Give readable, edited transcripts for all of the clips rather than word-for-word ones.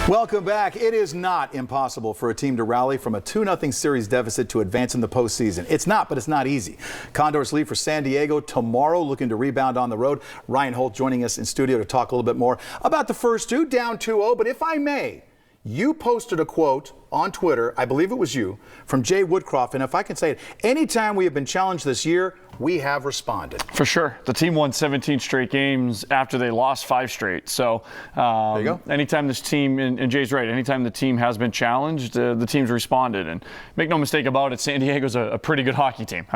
Welcome back. It is not impossible for a team to rally from a 2-0 series deficit to advance in the postseason. It's not, but it's not easy. Condors leave for San Diego tomorrow, looking to rebound on the road. Ryan Holt joining us in studio to talk a little bit more about the first two, down 2-0. But if I may, you posted a quote on Twitter, I believe it was you, from Jay Woodcroft. And if I can say it, anytime we have been challenged this year, we have responded. For sure. The team won 17 straight games after they lost 5 straight. So there you go. Anytime this team, and Jay's right, anytime the team has been challenged, the team's responded. And make no mistake about it, San Diego's a pretty good hockey team.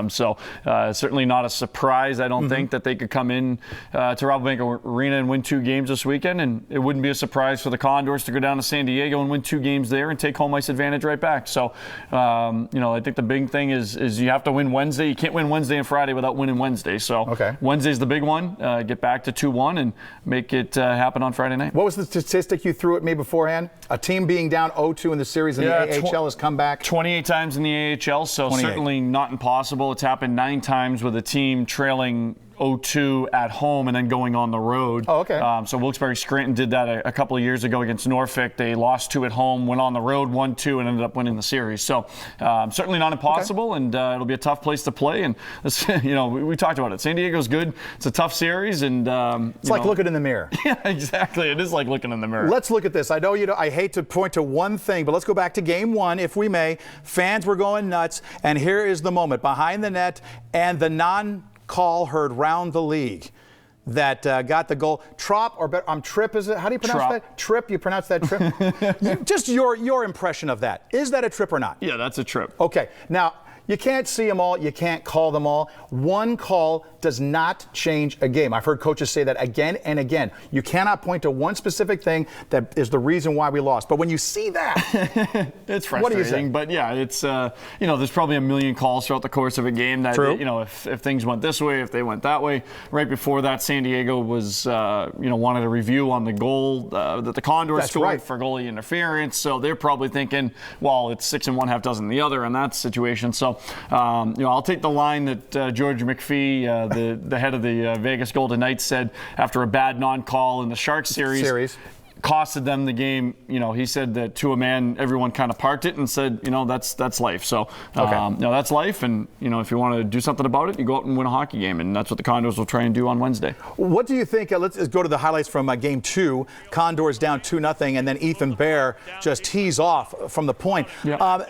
Certainly not a surprise, I don't think, that they could come in to Rabobank Arena and win 2 games this weekend. And it wouldn't be a surprise for the Condors to go down to San Diego and win 2 games there and take home ice advantage right back. So, I think the big thing is you have to win Wednesday. You can't win Wednesday and Friday without winning Wednesday. So Wednesday's the big one. Get back to 2-1 and make it happen on Friday night. What was the statistic you threw at me beforehand? A team being down 0-2 in the series in the AHL has come back 28 times in the AHL, so 28. Certainly not impossible. It's happened 9 times with a team trailing 0-2 at home and then going on the road. Oh, okay. So Wilkes-Barre Scranton did that a couple of years ago against Norfolk. They lost 2 at home, went on the road 1-2, and ended up winning the series. So certainly not impossible, and it'll be a tough place to play. And this, we talked about it. San Diego's good. It's a tough series, and it's like looking in the mirror. Yeah, exactly. It is like looking in the mirror. Let's look at this. I know I hate to point to one thing, but let's go back to Game 1, if we may. Fans were going nuts, and here is the moment behind the net, and the non-call heard round the league that got the goal. Tripp, is it? How do you pronounce that? Tripp, you pronounce that Tripp? Just your impression of that. Is that a trip or not? Yeah, that's a trip. Okay. Now, you can't see them all. You can't call them all. One call does not change a game. I've heard coaches say that again and again. You cannot point to one specific thing that is the reason why we lost. But when you see that, it's frustrating. What do you think? But yeah, it's there's probably a million calls throughout the course of a game that if things went this way, if they went that way. Right before that, San Diego was wanted a review on the goal that the Condors scored for goalie interference. So they're probably thinking, well, it's 6 and 1, half dozen the other in that situation. So I'll take the line that George McPhee, the head of the Vegas Golden Knights, said after a bad non-call in the Sharks series. Costed them the game. He said that to a man, everyone kind of parked it and said, that's life. So, that's life. And, if you want to do something about it, you go out and win a hockey game. And that's what the Condors will try and do on Wednesday. What do you think? Let's go to the highlights from Game 2. Condors down 2-0, and then Ethan Bear just tees off from the point. Yeah.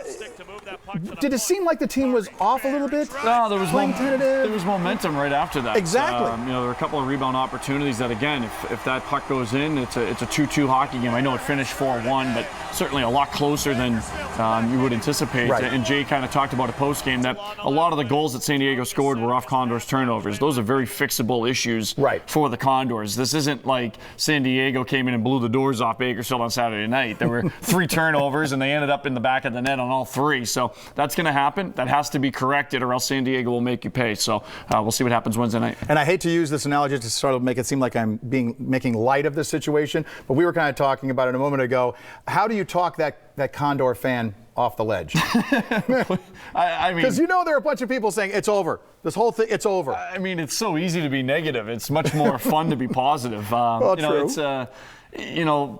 Did it seem like the team was off a little bit? No, there was momentum right after that. Exactly. There were a couple of rebound opportunities that, again, if that puck goes in, it's a 2-2 hockey game. I know it finished 4-1, but certainly a lot closer than you would anticipate. Right. And Jay kind of talked about a post-game that a lot of the goals that San Diego scored were off Condors turnovers. Those are very fixable issues for the Condors. This isn't like San Diego came in and blew the doors off Bakersfield on Saturday night. There were 3 turnovers, and they ended up in the back of the net on all 3. So that's going to happen. That has to be corrected, or else San Diego will make you pay. So we'll see what happens Wednesday night. And I hate to use this analogy to sort of make it seem like I'm making light of this situation, but we were kind of talking about it a moment ago. How do you talk that Condor fan off the ledge? I mean, because there are a bunch of people saying it's over. This whole thing, it's over. I mean, it's so easy to be negative. It's much more fun to be positive. Well, true. It's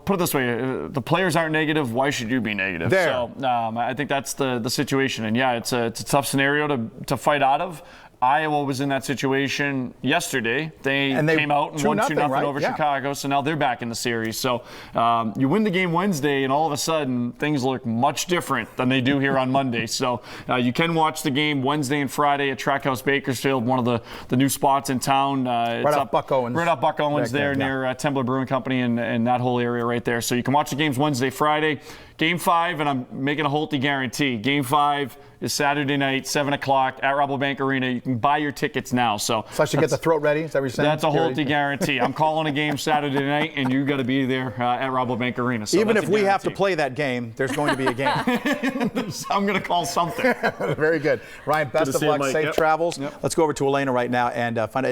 put it this way: the players aren't negative. Why should you be negative? There. So I think that's the situation. And yeah, it's a tough scenario to fight out of. Iowa was in that situation yesterday. They came out and won 2-0 over Chicago, so now they're back in the series. So you win the game Wednesday, and all of a sudden things look much different than they do here on Monday. So you can watch the game Wednesday and Friday at Trackhouse Bakersfield, one of the new spots in town. Right off Buck Owens. Right off Buck Owens there near Tembler Brewing Company and that whole area right there. So you can watch the games Wednesday, Friday. Game 5, and I'm making a Holty guarantee. Game 5 is Saturday night, 7 o'clock at Rabobank Arena. You can buy your tickets now. So I should get the throat ready? Is that what you're saying? That's a Holty guarantee. I'm calling a game Saturday night, and you got to be there at Rabobank Arena. So even if we have to play that game, there's going to be a game. I'm going to call something. Very good. Ryan, best of luck. Safe travels. Let's go over to Elena right now and find out.